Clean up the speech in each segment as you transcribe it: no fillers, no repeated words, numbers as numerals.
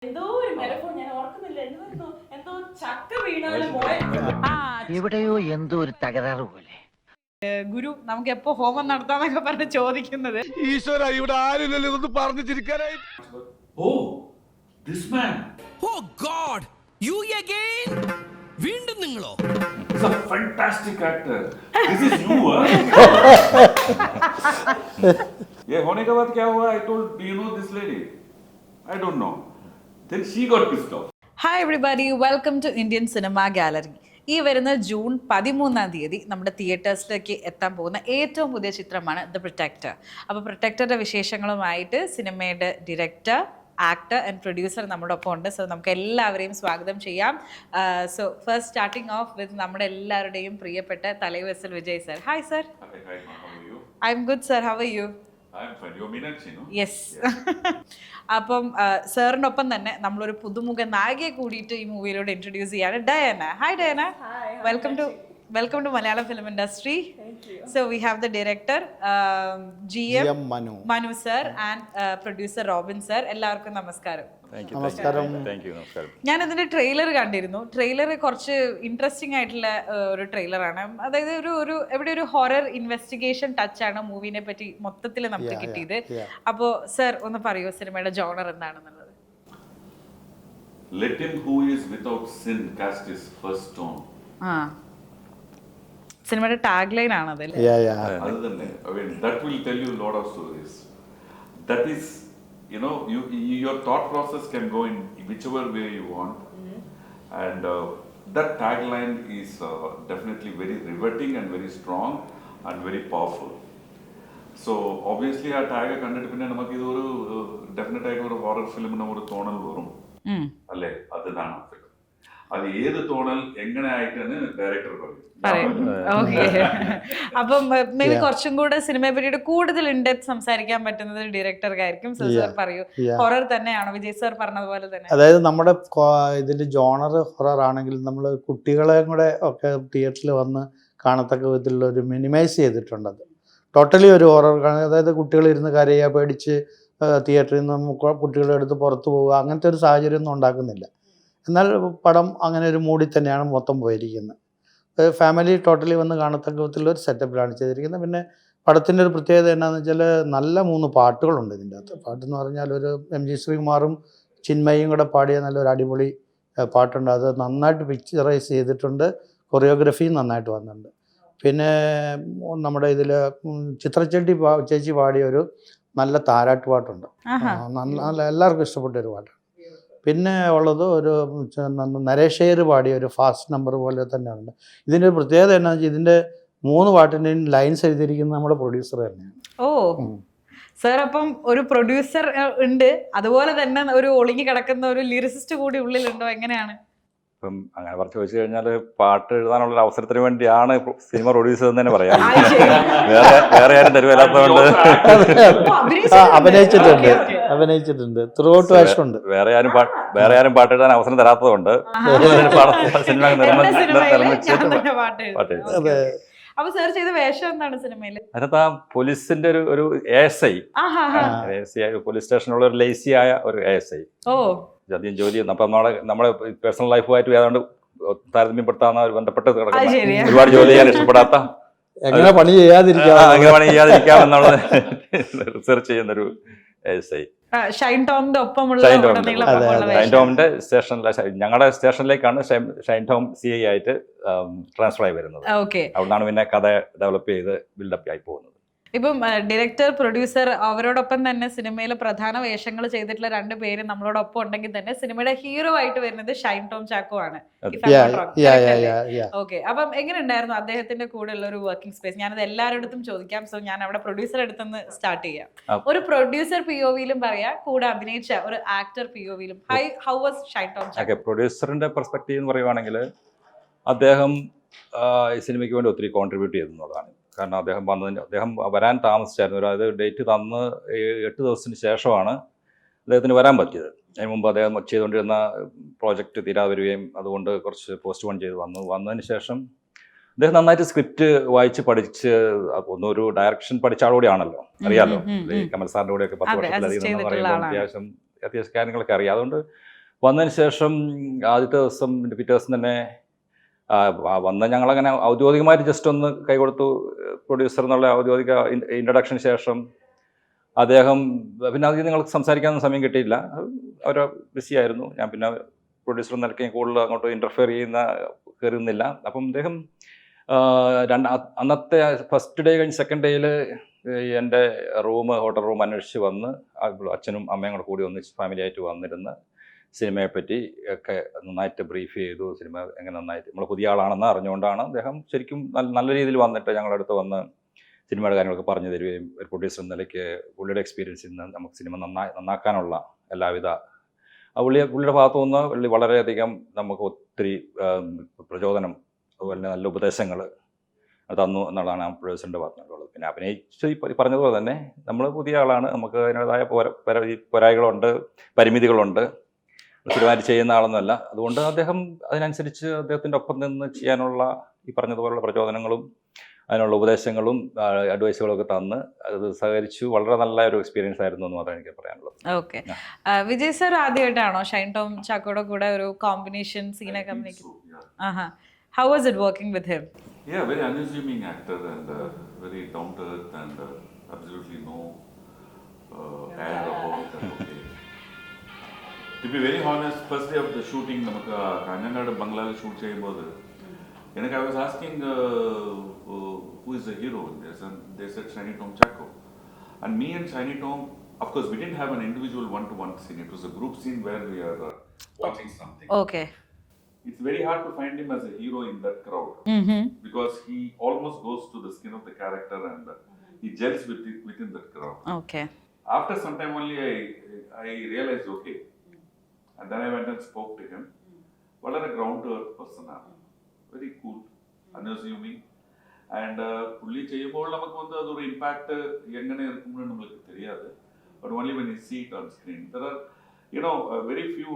എന്തോ ഒരു മെലഫോൺ ഞാൻ ഓർക്കുന്നില്ല. എന്തായിരുന്നു? എന്തോ ചക്ക വീണാലും മോയെ. എവിടെയോ എന്തോ ഒരു തകരാറ് പോലെ. ഗുരു നമുക്ക് എപ്പോ ഹോമം നടത്താന്നൊക്കെ പറഞ്ഞ് ചോദിക്കുന്നത്. ഈശ്വര ഇവിടെ ആരില്ലല്ലോ ഇതൊന്ന് പറഞ്ഞു ചിരിക്കാനായി. Oh, this man. Oh God! You again? വീണ്ടും നിങ്ങളോ? He's a fantastic actor. This is you, huh? Yeah, होने के बाद क्या हुआ? I told, do you know this lady? I don't know. Then she got pissed off. Hi everybody, welcome to Indian cinema gallery. ഈ വരുന്ന June 13 നമ്മുടെ തിയേറ്റേഴ്സിലേക്ക് എത്താൻ പോകുന്ന ഏറ്റവും പുതിയ ചിത്രമാണ് ദ പ്രൊട്ടക്ടർ. അപ്പോൾ പ്രൊട്ടക്ടറുടെ വിശേഷങ്ങളുമായിട്ട് സിനിമയുടെ ഡയറക്ടർ, ആക്ടർ ആൻഡ് പ്രൊഡ്യൂസർ നമ്മുടെ ഒപ്പം ഉണ്ട്. സോ നമുക്ക് എല്ലാവരെയും സ്വാഗതം ചെയ്യാം. So first starting of with നമ്മുടെ എല്ലാവരുടെയും പ്രിയപ്പെട്ട തലൈവസൽ Vijay sir. Hi sir. Hi, how are you? I am good sir, how are you? I'm fine. You're Meenakshi, no? Yes. അപ്പം സാറിനൊപ്പം തന്നെ നമ്മളൊരു പുതുമുഖ നായികയെ കൂടിയിട്ട് ഈ മൂവിയിലൂടെ ഇൻട്രൊഡ്യൂസ് ചെയ്യാണ്, Diana. Hi Diana, welcome to Malayalam film industry. So we have the director GM Manu sir and producer Robin sir. എല്ലാവർക്കും നമസ്കാരം. ഞാൻ ഇതിന്റെ ട്രെയിലർ കണ്ടിരുന്നു. ട്രെയിലർ കുറച്ച് ഇൻട്രസ്റ്റിംഗ് ആയിട്ടുള്ള ഒരു ട്രെയിലറാണ്. അതായത് ഒരു എവിടെ ഒരു ഹൊറർ ഇൻവെസ്റ്റിഗേഷൻ ടച്ച് ആണ് മൂവിനെ പറ്റി മൊത്തത്തിൽ നമുക്ക് കിട്ടിയത്. അപ്പോ സർ ഒന്ന് പറയൂ സിനിമയുടെ ജോണർ എന്താണെന്നുള്ളത്. Let him who is without sin cast his first stone. സിനിമയുടെ ടാഗ് ലൈൻ ആണത്. Other than that, I mean, that will tell you a lot of stories. That is, you know, your thought process can go in whichever way you want, and that tagline is definitely very riveting and very strong and very powerful. So obviously ആ tag കണ്ടിട്ട് പിന്നെ നമുക്ക് ഇതൊരു definite ആയിട്ട് ഒരു horror ഫിലിമിന് ഒരു തോന്നൽ വരും അല്ലേ? അതാണ് അത് ഏത് തോന്നൽ എങ്ങനെ ആയിട്ടാണ് ഡയറക്ടർ പറയും. അപ്പം മേ ബി കുറച്ചും കൂടെ സിനിമയെ പറ്റിയിട്ട് കൂടുതൽ ഇൻഡെപ്ത് സംസാരിക്കാൻ പറ്റുന്നത് ഡയറക്ടർക്കായിരിക്കും. സർ പറയൂ, ഹൊറർ തന്നെയാണോ വിജയ് സർ പറഞ്ഞതുപോലെ തന്നെ? അതായത് നമ്മുടെ ഇതിന്റെ ജോണർ ഹൊറർ ആണെങ്കിൽ നമ്മൾ കുട്ടികളെ കൂടെ ഒക്കെ തിയേറ്ററിൽ വന്ന് കാണത്തക്ക വിധത്തിലുള്ള ഒരു മിനിമൈസ് ചെയ്തിട്ടുണ്ട്. അത് ടോട്ടലി ഒരു ഹൊറർ. അതായത് കുട്ടികൾ ഇരുന്ന് കരയുക, പേടിച്ച് തിയേറ്ററിൽ നിന്ന് കുട്ടികളെ എടുത്ത് പുറത്തു പോവുക, അങ്ങനത്തെ ഒരു സാഹചര്യം ഒന്നും ഉണ്ടാക്കുന്നില്ല. എന്നാൽ പടം അങ്ങനെ ഒരു മൂഡിൽ തന്നെയാണ് മൊത്തം പോയിരിക്കുന്നത്. ഫാമിലി ടോട്ടലി വന്ന് കാണത്തക്ക വിധത്തിലുള്ള ഒരു സെറ്റപ്പിലാണ് ചെയ്തിരിക്കുന്നത്. പിന്നെ പടത്തിൻ്റെ ഒരു പ്രത്യേകത എന്നാന്ന് വെച്ചാൽ നല്ല 3 പാട്ടുകളുണ്ട് ഇതിൻ്റെ അകത്ത്. പാട്ടെന്ന് പറഞ്ഞാൽ ഒരു MG ശ്രീകുമാറും ചിന്മയും കൂടെ പാടിയ നല്ലൊരു അടിപൊളി പാട്ടുണ്ട്. അത് നന്നായിട്ട് പിക്ചറൈസ് ചെയ്തിട്ടുണ്ട്. കൊറിയോഗ്രഫിയും നന്നായിട്ട് വന്നിട്ടുണ്ട്. പിന്നെ നമ്മുടെ ഇതിൽ ചേച്ചി പാടിയ ഒരു നല്ല താരാട്ട് പാട്ടുണ്ട്. നല്ല എല്ലാവർക്കും ഇഷ്ടപ്പെട്ട ഒരു പാട്ടാണ്. പിന്നെ ഉള്ളത് ഒരു നരേഷ് പാടിയ ഒരു ഫാസ്റ്റ് നമ്പർ പോലെ തന്നെയാണ്. ഇതിൻ്റെ ഒരു പ്രത്യേകത എന്നാന്ന് വെച്ചാൽ ഇതിൻ്റെ 3 പാട്ടിൻ്റെയും ലൈൻസ് എഴുതിയിരിക്കുന്നത് നമ്മുടെ പ്രൊഡ്യൂസർ തന്നെയാണ്. ഓ സർ, അപ്പം ഒരു പ്രൊഡ്യൂസർ ഉണ്ട്, അതുപോലെ തന്നെ ഒരു ഒളിഞ്ഞു കിടക്കുന്ന ഒരു ലിറിസിസ്റ്റ് കൂടി ഉള്ളിലുണ്ടോ? എങ്ങനെയാണ്? ഇപ്പം അങ്ങനെ പറഞ്ഞു ചോദിച്ചു കഴിഞ്ഞാൽ പാട്ട് എഴുതാനുള്ള ഒരു അവസരത്തിന് വേണ്ടിയാണ് സിനിമ പ്രൊഡ്യൂസ് എന്ന് തന്നെ പറയാം. വേറെ ആരും തരുവല്ലാത്തതുകൊണ്ട് അഭിനയിച്ചിട്ടുണ്ട്. ത്രൂ ഔട്ട് വേഷമുണ്ട്. വേറെ ആരും പാട്ട് എഴുതാൻ അവസരം തരാത്തതുകൊണ്ട് സിനിമ നിർമ്മിച്ച് പാട്ട് എഴുതി. അപ്പൊ സർ ചെയ്ത വേഷം എന്താണ് സിനിമയില്? അതിനകത്ത് ആ പോലീസിന്റെ ഒരു ASI, പോലീസ് സ്റ്റേഷനുള്ള ഒരു ലേസി ആയ ഒരു ASI അധികം ജോലി ചെയ്യുന്നു. അപ്പം നമ്മുടെ പേഴ്സണൽ ലൈഫുമായിട്ട് ഏതാണ്ട് താരതമ്യപ്പെടുത്താവുന്ന ഒരു ബന്ധപ്പെട്ട് കിടക്കുന്ന ഒരുപാട് ജോലി ചെയ്യാൻ ഇഷ്ടപ്പെടാത്ത, എങ്ങനെ പണി ചെയ്യാതിരിക്കാം എന്നുള്ളത് റിസർച്ച് ചെയ്യുന്നൊരു ASI. ഷൈൻ ടോമിന്റെ സ്റ്റേഷനിലെ ഞങ്ങളുടെ സ്റ്റേഷനിലേക്കാണ് ഷൈൻ ടോം CI ആയിട്ട് ട്രാൻസ്ഫർ ആയി വരുന്നത്. അവിടുന്നാണ് പിന്നെ കഥ ഡെവലപ്പ് ചെയ്ത് ബിൽഡപ്പ് ആയി പോകുന്നത്. ഇപ്പം ഡയറക്ടർ, പ്രൊഡ്യൂസർ അവരോടൊപ്പം തന്നെ സിനിമയിലെ പ്രധാന വേഷങ്ങൾ ചെയ്തിട്ടുള്ള 2 പേര് നമ്മളോടൊപ്പം ഉണ്ടെങ്കിൽ തന്നെ സിനിമയുടെ ഹീറോ ആയിട്ട് വരുന്നത് ഷൈൻ ടോം ചാക്കോ ആണ്. ഓക്കെ, അപ്പം എങ്ങനെ ഉണ്ടായിരുന്നു അദ്ദേഹത്തിന്റെ കൂടെ ഉള്ള ഒരു വർക്കിംഗ് സ്പേസ്? ഞാനത് എല്ലാവരുടെ ചോദിക്കാം. സോ ഞാൻ അവിടെ പ്രൊഡ്യൂസർ അടുത്തുനിന്ന് സ്റ്റാർട്ട് ചെയ്യാം. ഒരു പ്രൊഡ്യൂസർ POVയിലും പറയാം, കൂടെ അഭിനയിച്ച ഒരു ആക്ടർ POVയിലും. How was Shine Tom Chacko? പ്രൊഡ്യൂസറിന്റെ പെർസ്പെക്റ്റീവ് എന്ന് പറയുവാണെങ്കിൽ അദ്ദേഹം ഈ സിനിമയ്ക്ക് വേണ്ടി ഒത്തിരി കോൺട്രിബ്യൂട്ട് ചെയ്തെന്നുള്ളതാണ്. കാരണം അദ്ദേഹം വരാൻ താമസിച്ചായിരുന്നു. അതായത് ഡേറ്റ് തന്ന് 8 ദിവസത്തിന് ശേഷമാണ് അദ്ദേഹത്തിന് വരാൻ പറ്റിയത്. അതിന് മുമ്പ് അദ്ദേഹം ചെയ്തുകൊണ്ടിരുന്ന പ്രോജക്റ്റ് തീരാതെ വരികയും അതുകൊണ്ട് കുറച്ച് പോസ്റ്റ്പോൺ ചെയ്ത് വന്നതിന് ശേഷം അദ്ദേഹം നന്നായിട്ട് സ്ക്രിപ്റ്റ് വായിച്ച് പഠിച്ച് ഒന്നൊരു ഡയറക്ഷൻ പഠിച്ച ആളോടെയാണല്ലോ, അറിയാമല്ലോ. കമൽ സാറിൻ്റെ കൂടെയൊക്കെ 10 വർഷത്തിലധികം പറയുമ്പോൾ അത്യാവശ്യം കാര്യങ്ങളൊക്കെ അറിയാം. അതുകൊണ്ട് വന്നതിന് ശേഷം ആദ്യത്തെ ദിവസം പിറ്റേ ദിവസം തന്നെ വന്ന ഞങ്ങളങ്ങനെ ഔദ്യോഗികമായിട്ട് ജസ്റ്റ് ഒന്ന് കൈകൊടുത്തു പ്രൊഡ്യൂസർ എന്നുള്ള ഔദ്യോഗിക ഇൻട്രഡക്ഷന് ശേഷം അദ്ദേഹം പിന്നെ അധികം നിങ്ങൾക്ക് സംസാരിക്കാനൊന്നും സമയം കിട്ടിയില്ല, അവർ ബിസി ആയിരുന്നു. ഞാൻ പിന്നെ പ്രൊഡ്യൂസർ നിലയ്ക്ക് കൂടുതൽ അങ്ങോട്ട് ഇൻ്റർഫിയർ കയറുന്നില്ല. അപ്പം അദ്ദേഹം അന്നത്തെ ഫസ്റ്റ് ഡേ കഴിഞ്ഞ് സെക്കൻഡ് ഡേയിൽ എൻ്റെ ഹോട്ടൽ റൂം അന്വേഷിച്ച് വന്ന് അച്ഛനും അമ്മയും കൂടെ കൂടി ഒന്നിച്ച് ഫാമിലി ആയിട്ട് വന്നിരുന്ന് സിനിമയെപ്പറ്റി ഒക്കെ നന്നായിട്ട് ബ്രീഫ് ചെയ്തു. സിനിമ എങ്ങനെ നന്നായിട്ട് നമ്മൾ പുതിയ ആളാണെന്ന് അറിഞ്ഞുകൊണ്ടാണ് അദ്ദേഹം ശരിക്കും നല്ല രീതിയിൽ വന്നിട്ട് ഞങ്ങളുടെ അടുത്ത് വന്ന് സിനിമയുടെ കാര്യങ്ങളൊക്കെ പറഞ്ഞു തരികയും ഒരു പ്രൊഡ്യൂസർ നിലയ്ക്ക് പുള്ളിയുടെ എക്സ്പീരിയൻസിൽ നിന്ന് നമുക്ക് സിനിമ നന്നാക്കാനുള്ള എല്ലാവിധ പുള്ളിയുടെ ഭാഗത്തു നിന്ന് പുള്ളി വളരെയധികം നമുക്ക് ഒത്തിരി പ്രചോദനം അതുപോലെ നല്ല ഉപദേശങ്ങൾ തന്നു എന്നുള്ളതാണ് ആ പ്രൊഡ്യൂസറിൻ്റെ ഭാഗത്തുള്ളത്. പിന്നെ അഭിനയിച്ച് പറഞ്ഞതുപോലെ തന്നെ നമ്മൾ പുതിയ ആളാണ്, നമുക്ക് അതിൻ്റെതായ പോരായ്മകളുണ്ട്, പരിമിതികളുണ്ട്, സ്ഥിരമായിട്ട് ചെയ്യുന്ന ആളൊന്നുമല്ല. അതുകൊണ്ട് അദ്ദേഹം അതിനനുസരിച്ച് അദ്ദേഹത്തിൻ്റെ ഒപ്പം നിന്ന് ചെയ്യാനുള്ള ഈ പറഞ്ഞതുപോലുള്ള പ്രചോദനങ്ങളും അതിനുള്ള ഉപദേശങ്ങളും അഡ്വൈസുകളും ഒക്കെ തന്ന് അത് സഹകരിച്ചു. വളരെ നല്ല ഒരു എക്സ്പീരിയൻസ് ആയിരുന്നു എന്ന് മാത്രമേ എനിക്ക് പറയാനുള്ളൂ. ഓക്കെ, വിജയ് സർ ആദ്യമായിട്ടാണോ ഷൈൻ ടോം ചാക്കോയുടെ കൂടെ ഒരു കോമ്പിനേഷൻ സീനൊക്കെ how was it working with him? Yeah, very unassuming actor and very down to earth and absolutely no air about that. Okay. To be very honest, first day of the shooting, നമുക്ക് കാഞ്ഞങ്ങാട് ബംഗ്ലാവിൽ shoot ചെയ്യുമ്പോൾ I was asking who is the hero in this, and they said Shiny Tom Chacko. And me and Shiny Tom, of course, we didn't have an individual one-to-one scene. It was a group scene where we are watching something. Okay. It's very hard to find him as a hero in that crowd because he almost goes to the skin of the character and he gels within that crowd. Okay. After some time only I realized, okay. And then I went and spoke to him. What a ground-to-earth person. Very cool, unassuming. And fully ചെയ്യുമ്പോൾ നമുക്ക് വന്ന് അതൊരു impact എങ്ങനെ ഇരിക്കുമ്പോൾ നമ്മൾക്ക് தெரியாது. But only when you see it on screen. There are very few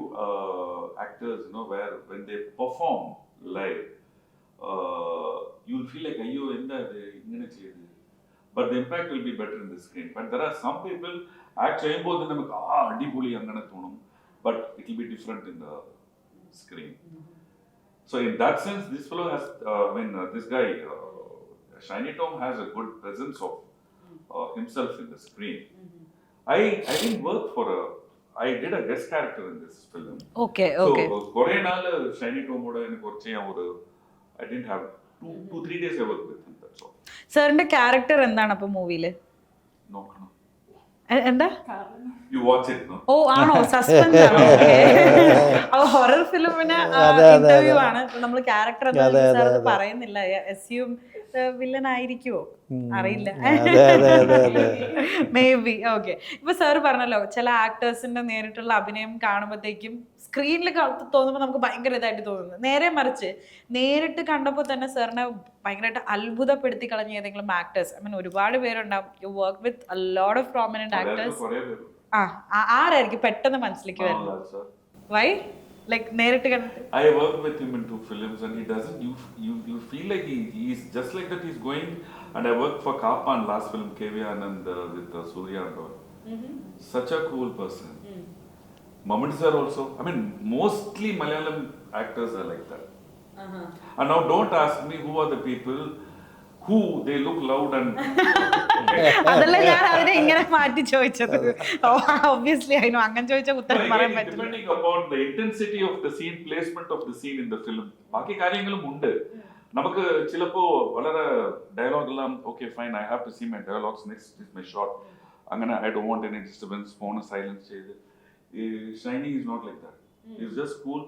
actors, where when they perform live, you'll feel like, ayyo, enda ingane cheyudu. But the impact will be better in the screen. But there are some people act cheyyumbodhu namakku adipoli angane thonum, but it will be different in the screen. So in that sense, this fellow has, this guy, Shiny Tom has a good presence of himself in the screen. I didn't work I did a guest character in this film. Okay. So, kore naal Shiny Tom oda enak korche I didn't have 2-3 days I worked with him, that's all. സാറിന്റെ character എന്താണ് അപ്പൊ മൂവിയില്? No. എന്താ? You watch it, no? ഓ ആണോ, suspense ആണോ? Horror ഫിലിമിന് interview ആണ്, നമ്മൾ character പറയുന്നില്ല. Assume villain ആയിരിക്കുമോ അറിയില്ല, മേ ബി. ഓക്കെ, ഇപ്പൊ സാർ പറഞ്ഞല്ലോ ചില ആക്ടേഴ്സിന്റെ നേരിട്ടുള്ള അഭിനയം കാണുമ്പോഴത്തേക്കും സ്ക്രീനിൽ തോന്നുമ്പോൾ നമുക്ക് ഭയങ്കര ഇതായിട്ട് തോന്നുന്നു. നേരെ മറിച്ച് നേരിട്ട് കണ്ടപ്പോൾ തന്നെ സാറിനെ ഭയങ്കരമായിട്ട് അത്ഭുതപ്പെടുത്തി കളഞ്ഞ ഏതെങ്കിലും ആക്ടേഴ്സ്? ഐ മീൻ ഒരുപാട് പേരുണ്ടാവും, you work with a lot of prominent actors. ആരായിരിക്കും പെട്ടെന്ന് മനസ്സിലേക്ക് വരുന്നത്? വൈ? Like നേരിട്ട് കണ്ടിട്ട് I worked with him in 2 films and he doesn't, you feel like he's just like that, he's going. And I worked for Kapan last film, KV Anand with Surya and all. Such a cool person. Mammootty sir also. I mean, mostly Malayalam actors are like that. And now don't ask me who are the people who they look loud and അതല്ല ഞാൻ അതിനെ ഇങ്ങനെ മാറ്റി ചോദിച്ചത്. Obviously I know അങ്ങനെ ചോദിച്ചാൽ ഉത്തരം പറയാൻ പറ്റില്ല. Depending upon the intensity of the scene, placement of the scene in the film, ബാക്കി കാര്യങ്ങളും ഉണ്ട്. നമുക്ക് ചിലപ്പോൾ വളരെ ഡയലോഗ് എല്ലാം okay fine, I have to see my dialogues, next is my shot, അങ്ങനെ I don't want any disturbance, phone silence ചെയ്ത്. Shiny is not like that. He's just cool,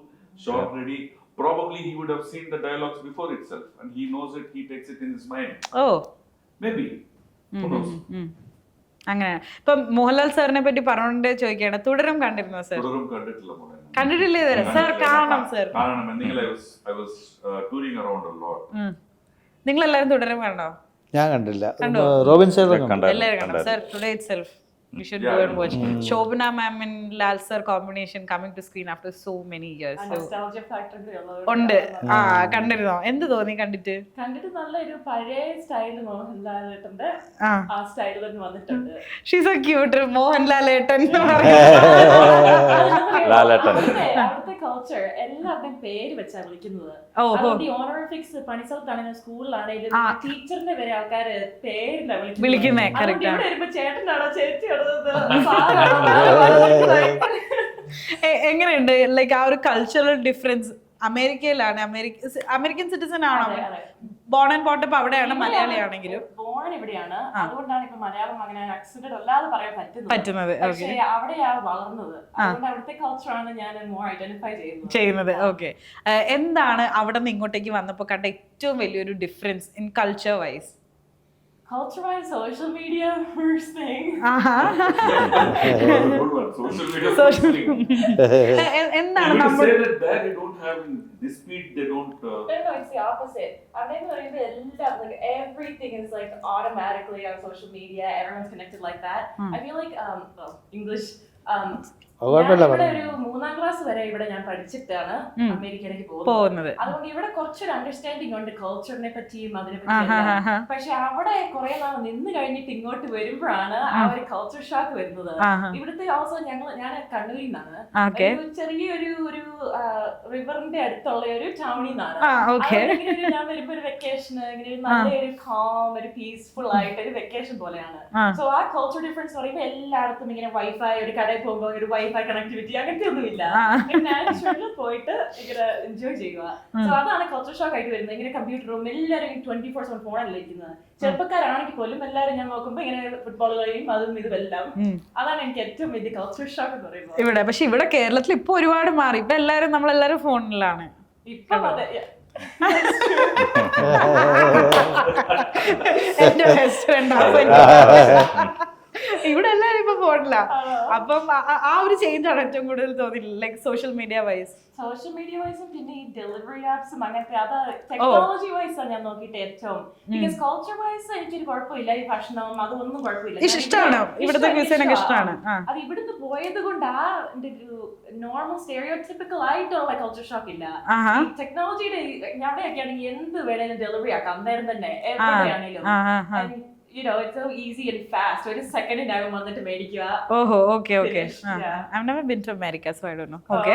shot ready. Probably he would have seen the dialogues before itself and he knows it, he takes it in his mind. Oh, maybe. Who knows? അങ്ങനെ. ഇപ്പൊ മോഹൻലാൽ സാറിനെ പറ്റി പറഞ്ഞുകൊണ്ട് ചോദിക്കുകയാണ്, തുടരും കണ്ടിരുന്നോ sir? തുടരും കണ്ടിട്ടില്ല മോനെ. കണ്ടിട്ടില്ലേ ഇതുവരെ? സാർ കാണണം സാർ. കാണണം. എന്തെങ്കിലും I was touring around a lot. നിങ്ങൾ എല്ലാവരും തുടരും കണ്ടോ? ഞാൻ കണ്ടില്ല. റോബിൻ സാർ എല്ലാവരും കണ്ടോ? Sir today itself You should Yeah, go I and know. watch. Shobana ma'am and Lal sir combination coming to screen after so many years. So nostalgia factor ഉണ്ട്. ആ കണ്ടിരുന്നോ? എന്ത് തോന്നി കണ്ടിട്ട്? കണ്ടിട്ട് നല്ലൊരു പഴയ സ്റ്റൈൽ മോഹൻലാലേട്ടന്റെ ആ ആ സ്റ്റൈൽ തന്നെ വന്നിട്ടുണ്ട്. ഷീസ് എ ക്യൂട്ട് മോഹൻലാലേട്ടൻ എന്ന് ലാലേട്ടൻ. അവിടുത്തെ കൾച്ചർ എല്ലാവരുടെയും പേര് വെച്ചാ വിളിക്കുന്നത്. ഓഹോ. അതുകൊണ്ട് ഈ ഓണറിഫിക്സ് പണിസ്ഥലത്താണെങ്കിലും സ്കൂളിലാണെങ്കിലും ടീച്ചറിന്റെ വരെ ആൾക്കാര് പേരില്ല വിളിക്കുന്നേ. അതുകൊണ്ട് കറക്റ്റ്. ഇവിടെ വരുമ്പോ ചേട്ടനാണോ ചേച്ചിയാണോ എങ്ങനെയുണ്ട് ലൈക്ക് ആ ഒരു കൾച്ചറൽ ഡിഫറൻസ്? അമേരിക്കയിലാണ്, അമേരിക്കൻ സിറ്റിസൺ ആണോ? ബോൺ ആൻഡ് ബോട്ടപ്പ് അവിടെയാണ്, മലയാളിയാണെങ്കിലും ബോൺ ഇവിടെയാണ്. അതുകൊണ്ടാണ് ഇപ്പൊ മലയാളം അങ്ങനെ ആക്സിഡന്റ് അല്ലാതെ പറയാൻ പറ്റുന്നത്. പക്ഷേ അവിടെയാണ് വളർന്നത്. അതുകൊണ്ട് അവിടുത്തെ കൾച്ചറാണ് ഞാൻ മോർ ഐഡന്റിഫൈ ചെയ്യുന്നത്. ഓക്കെ, എന്താണ് അവിടെ നിന്ന് ഇങ്ങോട്ടേക്ക് വന്നപ്പോൾ കണ്ട ഏറ്റവും വലിയൊരു difference in culture wise? Culture-wise, social media, first thing. Good one. Social media. എന്താണ് You നമ്മൾ say that there they don't have this speed. They don't. No, it's the opposite. Everything is like automatically on social media. Everyone's connected like that. I feel like English. കുഴപ്പമില്ല ഇവിടെ പറഞ്ഞു. ഒരു 3ാം class വരെ ഇവിടെ ഞാൻ പഠിച്ചിട്ടാണ് അമേരിക്കയിലേക്ക് പോകുന്നത്. അതുകൊണ്ട് ഇവിടെ കുറച്ചൊരു അണ്ടർസ്റ്റാൻഡിങ് ഉണ്ട് കൾച്ചറിനെ പറ്റിയും അതിനെ പറ്റിയും. പക്ഷെ അവിടെ കുറെ നാൾ നിന്ന് കഴിഞ്ഞിട്ട് ഇങ്ങോട്ട് വരുമ്പോഴാണ് ആ ഒരു കൾച്ചർ ഷോക്ക് വരുന്നത്. ഇവിടുത്തെ ഓൾസോ ഞാൻ കണ്ണൂരിൽ നിന്നാണ്. ചെറിയൊരു ഒരു റിവറിന്റെ അടുത്തുള്ള ഒരു ടൗണിൽ നിന്നാണ്. ഞാൻ വരുമ്പോ ഒരു വെക്കേഷൻ ഇങ്ങനെ ഒരു നല്ലൊരു കാം ഒരു പീസ്ഫുൾ ആയിട്ട് ഒരു വെക്കേഷൻ പോലെയാണ്. സോ ആ കൾച്ചർ ഡിഫറൻസ് പറയുമ്പോൾ എല്ലായിടത്തും ഇങ്ങനെ വൈഫൈ, ഒരു കടയിൽ പോകുമ്പോൾ ഒരു വൈഫൈ കണക്ടിവിറ്റി അങ്ങനത്തെ ഒന്നുമില്ല. നാച്ചുറലിൽ പോയിട്ട് ഇങ്ങനെ എൻജോയ് ചെയ്യുക. സോ അതാണ് കൾച്ചർ ഷോക്ക് ആയിട്ട് വരുന്നത്. ഇങ്ങനെ കമ്പ്യൂട്ടറും എല്ലാവരും 24/7 ഫോണല്ലേ ഇരിക്കുന്നത്. ചെറുപ്പക്കാരാണെങ്കിൽ പോലും എല്ലാവരും ഞാൻ നോക്കുമ്പോ ഇങ്ങനെ ഫുട്ബോൾ കളിയും അതും ഇതുമെല്ലാം. അതാണ് എനിക്ക് ഏറ്റവും വലിയ കൾച്ചർ ഷോക്ക് എന്ന് പറയുന്നത് ഇവിടെ. പക്ഷെ ഇവിടെ കേരളത്തിൽ ഇപ്പൊ ഒരുപാട് മാറി. ഇപ്പൊ നമ്മളെല്ലാരും ഫോണിലാണ്. ഇപ്പൊ അതെ. എന്റെ ബെസ്റ്റ് ഫ്രണ്ട് ഇവിടെ എല്ലാരും ഇപ്പൊ ഫോണില്ല. അപ്പം ആ ഒരു ചേഞ്ച് ആണ് ഏറ്റവും കൂടുതൽ തോന്നിയില്ല like social media wise. Social media വൈസും പിന്നെ ഈ ഡെലിവറി ആപ്സും അങ്ങനത്തെ അത് ടെക്നോളജി വൈസ് ആണ് ഞാൻ നോക്കിയിട്ട് ഏറ്റവും. ബിക്കോസ് കൾച്ചർ വൈസ് എനിക്കൊരു കുഴപ്പമില്ല. ഈ ഭക്ഷണവും അതൊന്നും കുഴപ്പമില്ല. ഇഷ്ടമാണ് ഇവിടുത്തെ ക്യൂസിനൊക്കെ ഇഷ്ടമാണ്. അത് ഇവിടുന്ന് പോയത് കൊണ്ട് ആ ഒരു നോർമൽ സ്റ്റെറിയോടിപ്പിക്കൽ ആയിട്ടുള്ള കൾച്ചർ ഷോക്ക് ഇല്ല. ടെക്നോളജിയുടെ അവിടെയൊക്കെ ആണെങ്കിൽ എന്ത് വേണേലും ഡെലിവറി ആക്കാം അന്നേരം തന്നെ എവിടെയാണെങ്കിലും. You know, it's so easy and fast. ഒരു സെക്കൻഡിനകം വന്നിട്ട് മേടിക്കുക. ഓഹോ, okay okay. I've never been to America, so I don't know. Okay,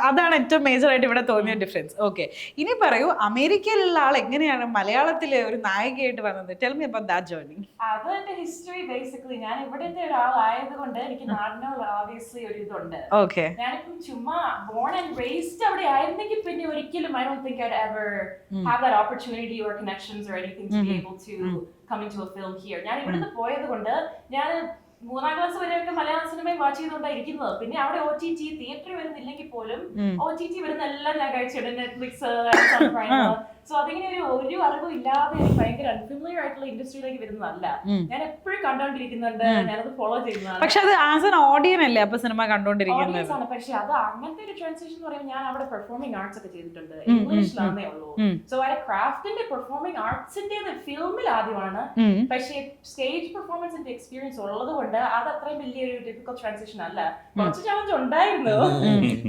അതാണ് ഏറ്റവും മേജർ ആയിട്ട് ഇവിടെ തോന്നിയ ഡിഫറൻസ്. ഓക്കെ, ഇനി പറയൂ, അമേരിക്കയിലുള്ള ആൾ എങ്ങനെയാണ് മലയാളത്തിലെ ഒരു നായികയായിട്ട് വന്നത്? Tell me about that journey. അത് എന്റെ ഹിസ്റ്ററി ബേസിക്കലി. ഞാൻ ഇവിടുത്തെ ഒരാളായത് കൊണ്ട് എനിക്ക് നാടിനോട് ഓബിയസ്ലി ഒരു ഇതുണ്ട്. ഓക്കെ, ഞാനിപ്പം ചുമ്മാ ബോൺ ആൻഡ് റേസ്ഡ് അവിടെ ആയിരുന്നെങ്കിൽ പിന്നെ ഒരിക്കലും I don't think I'd ever have that opportunity or connections or anything to be able to come into a film here. ഞാൻ ഇവിടുന്ന് പോയത് കൊണ്ട് ഞാൻ 3ാം ക്ലാസ് വരെയൊക്കെ മലയാളം സിനിമയും വാച്ച് ചെയ്തുകൊണ്ടായിരിക്കുന്നത്. പിന്നെ അവിടെ OTT തിയേറ്ററിൽ വരുന്നില്ലെങ്കിൽ പോലും OTT വരുന്ന എല്ലാം ഞാൻ കഴിച്ചിട്ടുണ്ട്. നെറ്റ്ഫ്ലിക്സ്, സോ അതിങ്ങനെ ഒരു അറിവും ഇല്ലാതെ എനിക്ക് ഭയങ്കര അൺഫെമിലിയർ ആയിട്ടുള്ള ഇൻഡസ്ട്രിയിലേക്ക് വരുന്നതല്ല. ഞാൻ എപ്പോഴും കണ്ടോണ്ടിരിക്കുന്നുണ്ട്, ഞാനത് ഫോളോ ചെയ്യുന്നതാണ്. പക്ഷെ അത് ആസ് എൻ ഓഡിയൻസ് അല്ലേ അപ്പൊ സിനിമ കണ്ടോണ്ടിരിക്കുന്നത്? പക്ഷെ അത് അങ്ങനത്തെ ഒരു ട്രാൻസിഷൻ എന്ന് പറയുമ്പോൾ ഞാൻ അവിടെ പെർഫോമിംഗ് ആർട്സ് ഒക്കെ ചെയ്തിട്ടുണ്ട്. ഇംഗ്ലീഷിലാണേ ഉള്ളൂ. സോ ആ ക്രാഫ്റ്റിന്റെ പെർഫോമിംഗ് ആർട്സിന്റെ ഫിലിമിൽ ആദ്യമാണ്. പക്ഷെ സ്റ്റേജ് പെർഫോമൻസിന്റെ എക്സ്പീരിയൻസ് ഉള്ളത് കൊണ്ട് അത് അത്രയും വലിയൊരു ഡിഫിക്കൽട്ട് ട്രാൻസിഷൻ അല്ല. കുറച്ച് ചാലഞ്ച് ഉണ്ടായിരുന്നു.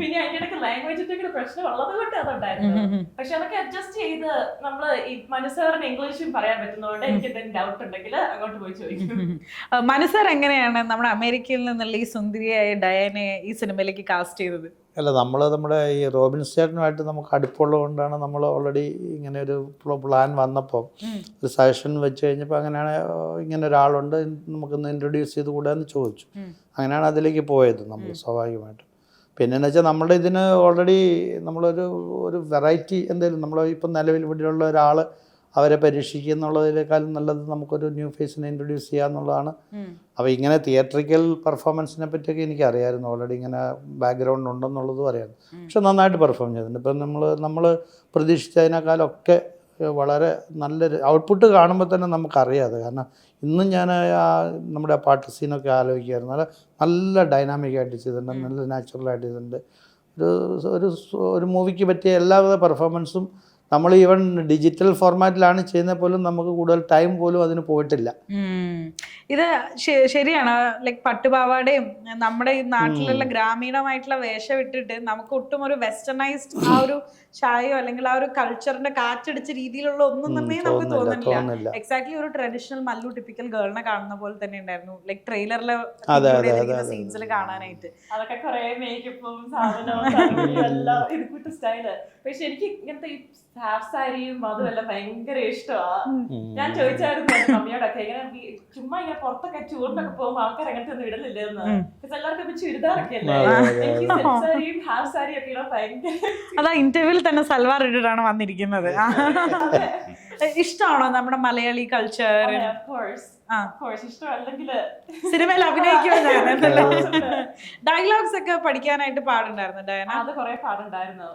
പിന്നെ അതിന്റെ ഇടയ്ക്ക് ലാംഗ്വേജിന്റെ പ്രശ്നം ഉള്ളത് കൊണ്ട് അതുണ്ടായിരുന്നു. പക്ഷെ അതൊക്കെ അഡ്ജസ്റ്റ് ചെയ്ത് നമ്മള് ഈ മനസ്സാറിന് ഇംഗ്ലീഷും പറയാൻ പറ്റുന്നതുകൊണ്ട് എനിക്ക് എന്തെങ്കിലും ഡൗട്ട് ഉണ്ടെങ്കിൽ അങ്ങോട്ട് പോയി ചോദിക്കും. മനസ്സാർ എങ്ങനെയാണ് നമ്മുടെ അമേരിക്കയിൽ നിന്നുള്ള ഈ സുന്ദരിയായ ഡയനെ ഈ സിനിമയിലേക്ക് കാസ്റ്റ് ചെയ്തത്? അല്ല, നമ്മുടെ ഈ റോബിൻ ചേട്ടനുമായിട്ട് നമുക്ക് അടുപ്പമുള്ളത് കൊണ്ടാണ് നമ്മൾ ഓൾറെഡി ഇങ്ങനെ ഒരു പ്ലാൻ വന്നപ്പോൾ ഒരു സജഷൻ വെച്ച് കഴിഞ്ഞപ്പോൾ അങ്ങനെയാണ് ഇങ്ങനെ ഒരാളുണ്ട് നമുക്കൊന്ന് ഇൻട്രൊഡ്യൂസ് ചെയ്ത് കൂടാന്ന് ചോദിച്ചു. അങ്ങനെയാണ് അതിലേക്ക് പോയത് നമ്മൾ സ്വാഭാവികമായിട്ടും. പിന്നെയെന്ന് വെച്ചാൽ നമ്മുടെ ഇതിന് ഓൾറെഡി ഒരു വെറൈറ്റി എന്തെങ്കിലും നമ്മൾ ഇപ്പം നിലവിൽ ഇവിടെയുള്ള ഒരാൾ അവരെ പരീക്ഷിക്കുക എന്നുള്ളതിനേക്കാളും നല്ലത് നമുക്കൊരു ന്യൂ ഫേസിനെ ഇൻട്രൊഡ്യൂസ് ചെയ്യുക എന്നുള്ളതാണ്. അപ്പോൾ ഇങ്ങനെ തിയേറ്ററിക്കൽ പെർഫോമൻസിനെ പറ്റിയൊക്കെ എനിക്കറിയാമായിരുന്നു. ഓൾറെഡി ഇങ്ങനെ ബാക്ക്ഗ്രൗണ്ട് ഉണ്ടെന്നുള്ളതും അറിയാമായിരുന്നു. പക്ഷെ നന്നായിട്ട് പെർഫോം ചെയ്തിട്ടുണ്ട്. ഇപ്പം നമ്മൾ പ്രതീക്ഷിച്ചതിനേക്കാളൊക്കെ വളരെ നല്ലൊരു ഔട്ട്പുട്ട് കാണുമ്പോൾ തന്നെ നമുക്കറിയാതെ. കാരണം ഇന്നും ഞാൻ നമ്മുടെ പാട്ട് സീനൊക്കെ ആലോചിക്കുമായിരുന്നു. നല്ല ഡൈനാമിക്കായിട്ട് ചെയ്തിട്ടുണ്ട്, നല്ല നാച്ചുറലായിട്ട് ചെയ്തിട്ടുണ്ട്. ഒരു മൂവിക്ക് പറ്റിയ എല്ലാവിധ പെർഫോമൻസും നമ്മൾ ഈവൻ ഡിജിറ്റൽ ഫോർമാറ്റിലാണ് ചെയ്യുന്നത് പോലും നമുക്ക് കൂടുതൽ ടൈം പോലും അതിന് പോയിട്ടില്ല. ഇത് ശരിയാണ്. ലൈക് പട്ടുപാവാടയും നമ്മുടെ ഈ നാട്ടിലുള്ള ഗ്രാമീണമായിട്ടുള്ള വേഷം ഇട്ടിട്ട് നമുക്ക് ഒട്ടും ഒരു വെസ്റ്റേണൈസ്ഡ് ആ ഒരു ചായയോ അല്ലെങ്കിൽ ആ ഒരു കൾച്ചറിന്റെ കാറ്റടിച്ച രീതിയിലുള്ള ഒന്നും തന്നെ നമുക്ക് തോന്നുന്നില്ല. എക്സാക്ട്ലി ഒരു ട്രഡീഷണൽ മല്ലു ടിപ്പിക്കൽ ഗേളിനെ കാണുന്ന പോലെ തന്നെ ഉണ്ടായിരുന്നു ലൈക് ട്രെയിലറിലെ സീൻസിൽ കാണാനായിട്ട്. അതൊക്കെ കുറെ മേക്കപ്പും സാധനവും എല്ലാം ഇത് സ്റ്റൈല്. പക്ഷെ എനിക്ക് ഇങ്ങനത്തെ ഈ ഹാഫ് സാരിയും അതും എല്ലാം ഭയങ്കര ഇഷ്ടമാണ്. ഞാൻ ചോദിച്ചായിരുന്നു മമ്മിയോടൊക്കെ ഇങ്ങനെ ചുമ്മാ ഇങ്ങനെ പുറത്തൊക്കെ ടൂറിനൊക്കെ പോകുമ്പോ ആൾക്കാർ അങ്ങനത്തെ ഒന്നും ഇടുന്നില്ലെന്ന്. എല്ലാവർക്കും ഇപ്പൊ ചുരിദാറൊക്കെ അല്ലേ, എനിക്ക് സെറ്റ് സാരിയും ഹാഫ് സാരിയും ഒക്കെ ഇടാൻ ഭയങ്കര. അതാ ഇന്റർവ്യൂവിൽ തന്നെ സൽവാർ ഇട്ടിട്ടാണ് വന്നിരിക്കുന്നത്. ഇഷ്ടമാണോ നമ്മുടെ മലയാളി കൾച്ചർ? സിനിമയിൽ അഭിനയിക്കുമെന്നല്ലേ? ഡയലോഗ്സ് ഒക്കെ പഠിക്കാനായിട്ട് പാടുണ്ടായിരുന്നു ഡയന? അത് കുറെ പാടുണ്ടായിരുന്നു.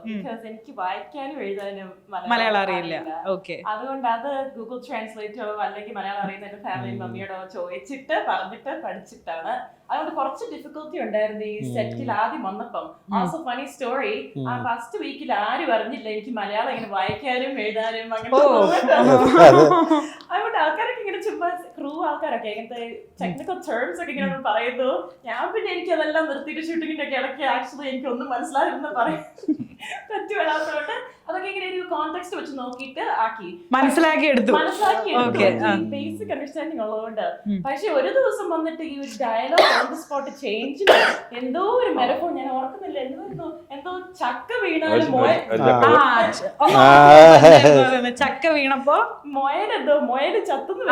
എനിക്ക് വായിക്കാനും എഴുതാനും മലയാളം അറിയില്ല. ഓക്കെ, അതുകൊണ്ട് അത് ഗൂഗിൾ ട്രാൻസ്ലേറ്ററോ അല്ലെങ്കിൽ മലയാളം അറിയുന്ന എന്റെ ഫാമിലി മമ്മിയോടോ ചോദിച്ചിട്ട് പറഞ്ഞിട്ട് പഠിച്ചിട്ടാണ്. അതുകൊണ്ട് കുറച്ച് ഡിഫിക്കൽട്ടി ഉണ്ടായിരുന്നു ഈ സെറ്റിൽ ആദ്യം വന്നപ്പം. ആൾസോ ഫണി സ്റ്റോറി, ആ ഫസ്റ്റ് വീക്കിൽ ആരും അറിഞ്ഞില്ല എനിക്ക് മലയാളം ഇങ്ങനെ വായിക്കാനും എഴുതാനും അങ്ങനെ. അതുകൊണ്ട് ആൾക്കാരൊക്കെ ഇങ്ങനെ ചുമ്മാ ക്രൂ ആൾക്കാരൊക്കെ ഇങ്ങനത്തെ ടെക്നിക്കൽ ടേംസ് ഒക്കെ ഇങ്ങനെ പറയുന്നു. ഞാൻ പിന്നെ എനിക്ക് അതെല്ലാം നിർത്തിയിട്ട് ഷൂട്ടിങ്ങിന്റെ ഒക്കെ ഇടയ്ക്ക് ആക്ച്വലി എനിക്കൊന്നും മനസ്സിലായിരുന്നു പറയാൻ പറ്റുമല്ലാത്തതുകൊണ്ട് അതൊക്കെ ഇങ്ങനെ ഒരു കോണ്ടെക്സ്റ്റ് വെച്ച് നോക്കിയിട്ട് മനസ്സിലാക്കി എടുത്തു. ബേസിക് അണ്ടർസ്റ്റാൻഡിങ് ഉള്ളതുകൊണ്ട്. പക്ഷെ ഒരു ദിവസം വന്നിട്ട് ഈ ഒരു dialogue on the spot change എന്തോ ഒരു മെലഫോൺ ഞാൻ ഓർക്കുന്നില്ല, എന്തോ ചക്ക വീണാലും ചക്ക വീണപ്പോ മൊയല് ചത്തുന്നു.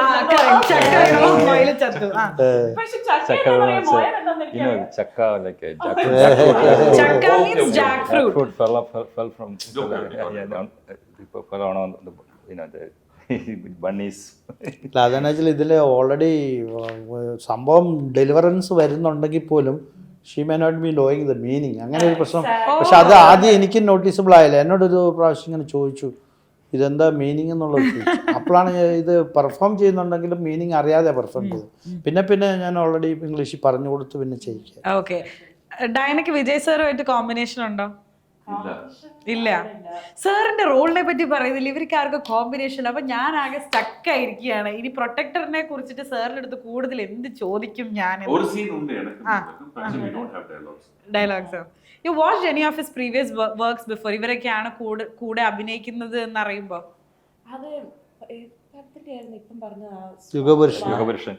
പക്ഷെ ജാക്ക് ഫ്രൂട്ട് അതെന്ന് വെച്ചാൽ ഇതിൽ ഓൾറെഡി സംഭവം ഡെലിവറൻസ് വരുന്നുണ്ടെങ്കിൽ പോലും she may not be knowing the meaning, അങ്ങനെ ഒരു പ്രശ്നം. പക്ഷെ അത് ആദ്യം എനിക്ക് നോട്ടീസബിൾ ആയില്ല. എന്നോടൊരു പ്രാവശ്യം ഇങ്ങനെ ചോദിച്ചു ഇതെന്താ മീനിങ് എന്നുള്ളത് ചോദിച്ചു. അപ്പോഴാണ് ഇത് പെർഫോം ചെയ്യുന്നുണ്ടെങ്കിലും മീനിങ് അറിയാതെ പെർഫോം ചെയ്തു. പിന്നെ ഞാൻ ഓൾറെഡി ഇംഗ്ലീഷിൽ പറഞ്ഞു കൊടുത്തു പിന്നെ ചെയ്യിക്കുക. ഓക്കെ, ഡയനക്ക് വിജയ് സാറുമായിട്ട് കോമ്പിനേഷൻ ഉണ്ടോ? ഇല്ല. സാറിന്റെ റോളിനെ പറ്റി പറയുന്നില്ല, ഇവർക്ക് ആർക്കും കോമ്പിനേഷൻ. അപ്പൊ ഞാൻ ആകെ സ്റ്റക്ക് ആയിരിക്കുകയാണ്. ഇനി പ്രൊട്ടക്ടറിനെ കുറിച്ചിട്ട് സാറിന്റെ അടുത്ത് കൂടുതൽ എന്ത് ചോദിക്കും ഞാൻ? Dialogues. U watched any of his previous works before? ഇവരൊക്കെയാണ് കൂടെ അഭിനയിക്കുന്നത് എന്നറിയുമ്പോ? അത് ഇപ്പം പറഞ്ഞ യുഗപുരുഷൻ.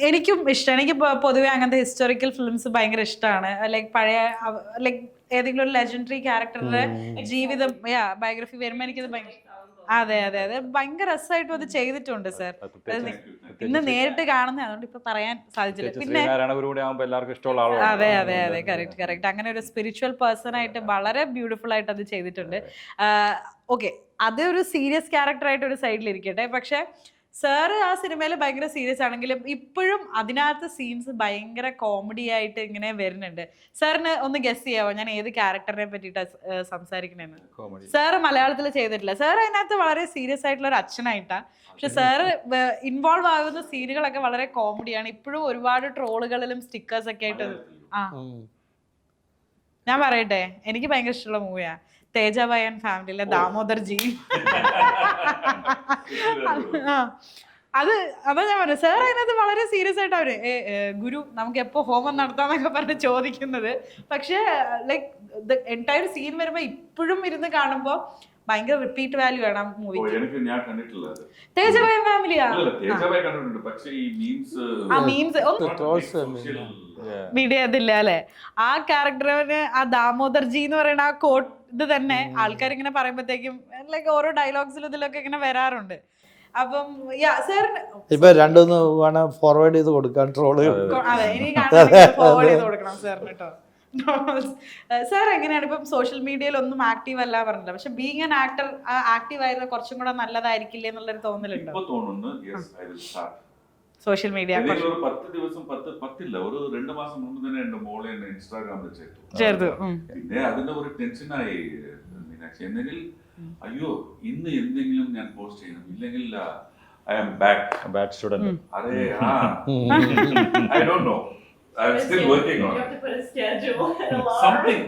എനിക്കും ഇഷ്ടം. എനിക്ക് പൊതുവെ അങ്ങനത്തെ ഹിസ്റ്റോറിക്കൽ ഫിലിംസ് ഭയങ്കര ഇഷ്ടമാണ്. ലൈക് പഴയ ലൈക് ഏതെങ്കിലും ഒരു ലെജൻഡറി ക്യാരക്ടറുടെ ജീവിതം ബയോഗ്രഫി വരുമ്പോൾ എനിക്കത് അതെ ഭയങ്കര രസമായിട്ടും അത് ചെയ്തിട്ടുണ്ട് സർ. ഇന്ന് നേരിട്ട് കാണുന്ന, അതുകൊണ്ട് ഇപ്പൊ പറയാൻ സാധിച്ചില്ല. പിന്നെ അതെ കറക്റ്റ് അങ്ങനെ ഒരു സ്പിരിച്വൽ പേഴ്സൺ ആയിട്ട് വളരെ ബ്യൂട്ടിഫുൾ ആയിട്ട് അത് ചെയ്തിട്ടുണ്ട്. ഓക്കെ, അത് ഒരു സീരിയസ് ക്യാരക്ടർ ആയിട്ട് ഒരു സൈഡിലിരിക്കട്ടെ. പക്ഷെ സാറ് ആ സിനിമയിൽ ഭയങ്കര സീരിയസ് ആണെങ്കിലും ഇപ്പോഴും അതിനകത്ത് സീൻസ് ഭയങ്കര കോമഡി ആയിട്ട് ഇങ്ങനെ വരുന്നുണ്ട്. സാറിന് ഒന്ന് ഗസ് ചെയ്യാവോ ഞാൻ ഏത് ക്യാരക്ടറിനെ പറ്റിയിട്ടാണ് സംസാരിക്കണേന്ന്? സാറ് മലയാളത്തിൽ ചെയ്തിട്ടില്ല. സാർ അതിനകത്ത് വളരെ സീരിയസ് ആയിട്ടുള്ള ഒരു അച്ഛനായിട്ടാണ്. പക്ഷെ സാറ് ഇൻവോൾവ് ആകുന്ന സീനുകളൊക്കെ വളരെ കോമഡിയാണ്. ഇപ്പോഴും ഒരുപാട് ട്രോളുകളിലും സ്റ്റിക്കേഴ്സ് ഒക്കെ ആയിട്ട്. ഞാൻ പറയട്ടെ, എനിക്ക് ഭയങ്കര ഇഷ്ടമുള്ള മൂവിയാണ് തേജാബായി ആൻഡ് ഫാമിലിയിലെ ദാമോദർ ജി. അതാ ഞാൻ പറഞ്ഞു, സാർ അതിനകത്ത് വളരെ സീരിയസ് ആയിട്ട് അവര് ഗുരു നമുക്ക് എപ്പോ ഹോമം നടത്താന്നൊക്കെ പറഞ്ഞ് ചോദിക്കുന്നത്. പക്ഷെ ലൈക്ക് ദ എൻറ്റയർ സീൻ വരുമ്പോ ഇപ്പോഴും ഇരുന്ന് കാണുമ്പോ ഭയങ്കര റിപ്പീറ്റ് വാല്യൂ ആണ് ആ മൂവി. തേജാബായി ഫാമിലിയാ വീഡിയോ അതില്ല അല്ലെ? ആ ക്യാരക്ടറിന് ആ ദാമോദർജി എന്ന് പറയുന്ന ആ കോട്ട് ഇത് തന്നെ ആൾക്കാർ ഇങ്ങനെ പറയുമ്പോഴത്തേക്കും ലൈക്ക് ഓരോ ഡയലോഗ്സിലും ഇതിലൊക്കെ ഇങ്ങനെ വരാറുണ്ട്. അപ്പം ഇപ്പൊ രണ്ടൊന്ന് വേണം ഫോർവേഡ് ചെയ്ത് കൊടുക്കാൻ ട്രോള്. അതെ, ഇനി ഫോർവേഡ് ചെയ്ത് കൊടുക്കണം സാറിന് കേട്ടോ. സാർ എങ്ങനെയാണ് ഇപ്പം സോഷ്യൽ മീഡിയയിൽ ഒന്നും ആക്റ്റീവ് അല്ല പറഞ്ഞില്ല, പക്ഷെ ബീങ് ആൻ ആക്ടർ ആക്റ്റീവ് ആയിരുന്ന കുറച്ചും കൂടെ നല്ലതായിരിക്കില്ലേ എന്നുള്ളൊരു തോന്നലുണ്ടോ? സോഷ്യൽ മീഡിയ 10 ദിവസം 10 ഒരു 2 മാസം മുമ്പ് തന്നെ എന്റെ മോളെ എന്നെ ഇൻസ്റ്റാഗ്രാമിൽ ചേർത്തു. പിന്നെ അതിന്റെ ഒരു ടെൻഷനായി മീനാക്ഷി. എന്തെങ്കിൽ അയ്യോ ഇന്ന് എന്തെങ്കിലും ഞാൻ പോസ്റ്റ് ചെയ്യണം, ഇല്ലെങ്കിൽ I am back. Bad student. I don't know. I'm still working on You it. have to put a schedule and a lot. Something.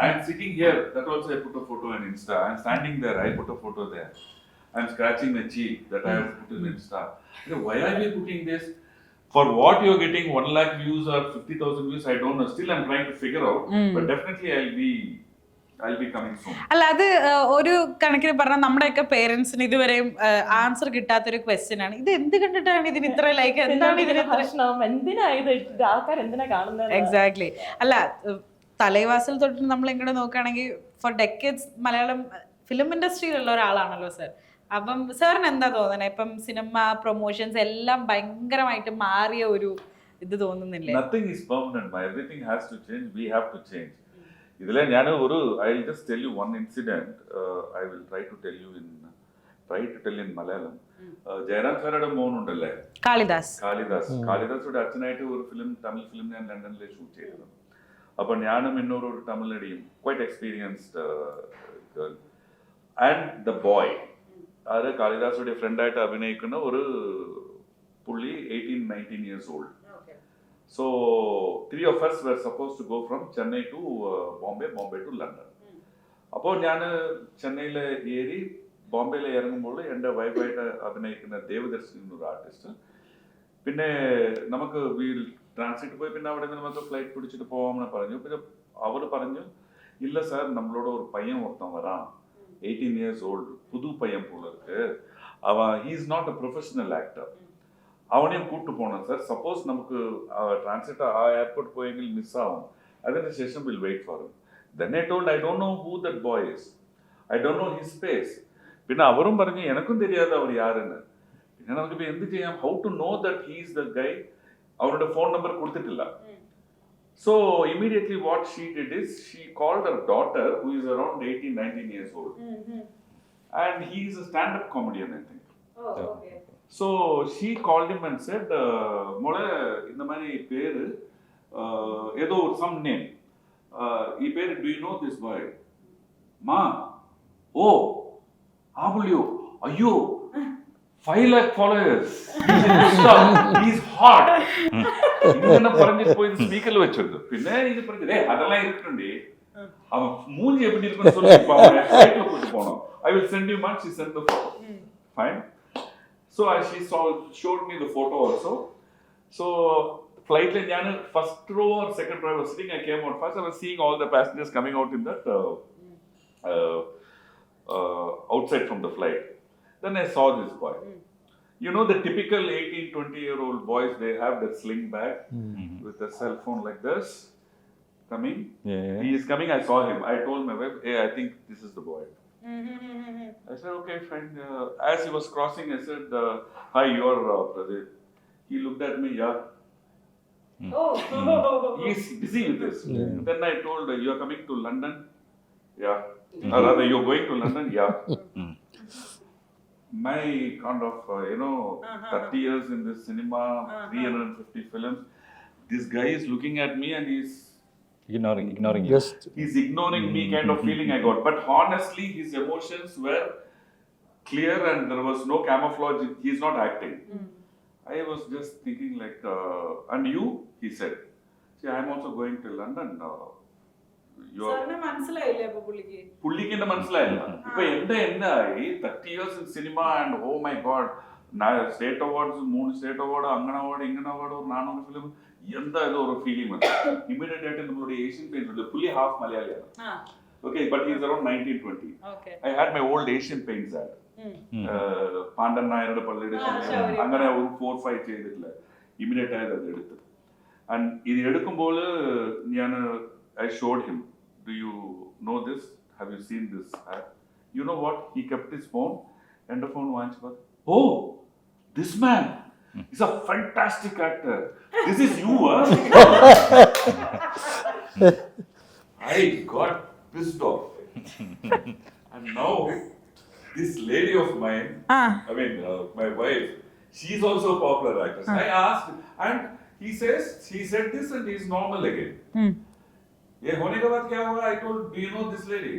I'm sitting here. That also I put a photo on Insta. I'm standing there. I put a photo there. I'm scratching my cheek. That I have put in Insta. Why are we putting this? For what you're getting 1 lakh views or 50,000 views, I don't know. Still, I'm trying to figure out. But definitely, I'll be coming soon. അല്ല അത് ഒരു കണക്കിന് പറഞ്ഞാൽ നമ്മുടെയൊക്കെ പേരൻസിന് ഇതുവരെയും answer കിട്ടാത്തൊരു question ആണ്. ഇത് എന്ത് കണ്ടിട്ടാണ് ഇതിന് ഇത്ര ലൈക്ക്, എന്താണ് ഇതിന് പ്രശ്നം, എന്തിനാ ഇത് ഇട്ടിട്ട് ആൾക്കാർ എന്തിനാ കാണുന്നത്? എക്സാക്ട്ലി. അല്ല തലൈവാസൽ തൊട്ട് നമ്മൾ ഇങ്ങോട്ട് നോക്കുകയാണെങ്കിൽ ഫോർ ഡെക്കേഡ്സ് മലയാളം ഫിലിം ഇൻഡസ്ട്രിയിലുള്ള ഒരാളാണല്ലോ സർ. അപ്പം സാറിന് എന്താ തോന്നണേ, ഇപ്പം സിനിമ പ്രൊമോഷൻസ് എല്ലാം ഭയങ്കരമായിട്ട് മാറിയ ഒരു ഇത് തോന്നുന്നില്ലേ? Nothing is permanent. Everything has to change. We have to change. I'll just tell you one incident. I will try to tell in Malayalam. Jairam Sarada മോൻ ഉണ്ടല്ലേ, കാളിദാസുടെ അച്ഛനായിട്ട് ഒരു തമിഴ് ഫിലിം ഞാൻ ലണ്ടനിൽ ഷൂട്ട് ചെയ്തത്. അപ്പോൾ ഞാനും ഇന്നൊരു തമിഴ് നടിയും quite experienced girl and the boy, അത് കാളിദാസുടെ ഫ്രണ്ടായിട്ട് അഭിനയിക്കുന്ന ഒരു പുള്ളി 18-19 years old. So 3 of us were supposed to go from Chennai to Bombay to London. അപ്പോൾ ഞാൻ ചെന്നൈയിൽ ഏറി ബോംബെയിൽ ഇറങ്ങുമ്പോൾ എൻ്റെ വൈഫായിട്ട് അഭിനയിക്കുന്ന ദേവദർശൻ എന്നൊരു ആർട്ടിസ്റ്റ്, പിന്നെ നമുക്ക് ട്രാൻസിറ്റ് പോയി, പിന്നെ അവിടെ നിന്ന് നമുക്ക് ഫ്ലൈറ്റ് പിടിച്ചിട്ട് പോകാമെന്ന് പറഞ്ഞു. പിന്നെ അവർ പറഞ്ഞു, ഇല്ല സാർ നമ്മളോട് ഒരു പയ്യൻ ഒരുത്തൻ വരാം, 18 years old, புது பையன் போல இருக்கு, அவன் he is not a professional actor, அவனையும் கூப்பிட்டு போனோம் சார். சப்போஸ் நமக்கு டிரான்சிட் ஏர்போர்ட் போയെങ്കിൽ മിസ്സാവും, അതിനുശേഷം will wait for him. Then I told, I don't know who that boy is, I don't know his face. പിന്നെ അവരും പറഞ്ഞു എനിക്കും தெரியாது അവർ யாருன்னு. പിന്നെ നമുക്ക് എന്ത് ചെയ്യാം, how to know that he is the guy? അവരുടെ ഫോൺ നമ്പർ കൊടുത്തിട്ടില്ല. So immediately what she did is she called her daughter who is around 18-19 years old. And he is a stand-up comedian, I think. Oh, okay. So she called him and said, "Mole, இந்த மாதிரி பேரு ஏதோ some name. ഈ പേര്, do you know this boy? Ma, oh, Abulio, ayyo, 5 lakh followers. He's in Insta. He's hot." ഇങ്ങനെ പറഞ്ഞിട്ട് പോയി സ്പീക്കറിൽ വെച്ചിരുന്നു. പിന്നെ ഇത് പറഞ്ഞേ അതെല്ലാം ഇരിക്കണ്ടേ, അവൻ മൂഞ്ചി എപ്പിട്ട് இருக்குன்னு சொல்லி ഫ്ലൈറ്റിൽ കൂട്ടി പോകണം. I will send you much. She sent the photo. Fine. So she showed me the photo also. So flight in Jan first row or second row I was sitting. I came out first. I was seeing all the passengers coming out in that outside from the flight. Then I saw this boy. You know the typical 18-20-year-old boys, they have that sling bag with a cell phone like this coming. Yeah. He is coming. I saw him. I told my wife, "Hey, I think this is the boy." I said, "Okay, fine." As he was crossing, I said, "Hi, you're Pradeep." He looked at me, "Yeah." Oh. He's busy with this. Then I told, "You're coming to London?" "Yeah." Or rather, "You're going to London?" "Yeah." My kind of, 30 years in this cinema, 350 films, this guy is looking at me and he's ignoring you. Just he's ignoring me kind of feeling I got. But honestly, his emotions were clear and there was no camouflage. He's not acting. I was just thinking like, and you? He said, "See, I'm also going to London. മനസ്സിലായില്ലേ അപ്പൊ പുള്ളിക്ക്? പുള്ളിക്ക് എന്നെ മനസ്സിലായില്ല. ഇപ്പൊ എന്തായി 30 years in cinema and oh my god, state awards 3 state award, അങ്ങനെ award ഇങ്ങനെ അവാർഡ്, ഒരു 400 ഫിലിം, എന്താ ഇത് ഒരു ഫീലിംഗ് വന്നു. ഇമ്മീഡിയറ്റ് ആയിട്ട് നമ്മളുടെ ഏഷ്യൻ പെയിൻസ് ഉണ്ട്, പുള്ളി ഹാഫ് മലയാളിയാണ്. Okay, but he is around 19-20. Okay. I had my old Asian paints ad. പാണ്ഡൻ നായരുടെ പള്ളിയുടെ അങ്ങനെ ഒരു 4-5 ചെയ്തിട്ടില്ല. ഇമ്മീഡിയറ്റ് ആയത് അത് എടുത്ത്. ആൻഡ് ഇത് എടുക്കുമ്പോൾ I showed him, "Do you know this? Have you seen this ad?" You know what? He kept his phone and the phone വാങ്ങിച്ചപ്പോൾ, "Oh, this man is a fantastic actor. This is you, huh?" I got pissed off. And now this lady of mine, my wife, she's also a popular actress. I asked, and he said this and he's normal again. ये होने के बाद क्या हुआ? I told, "Do you know this lady?"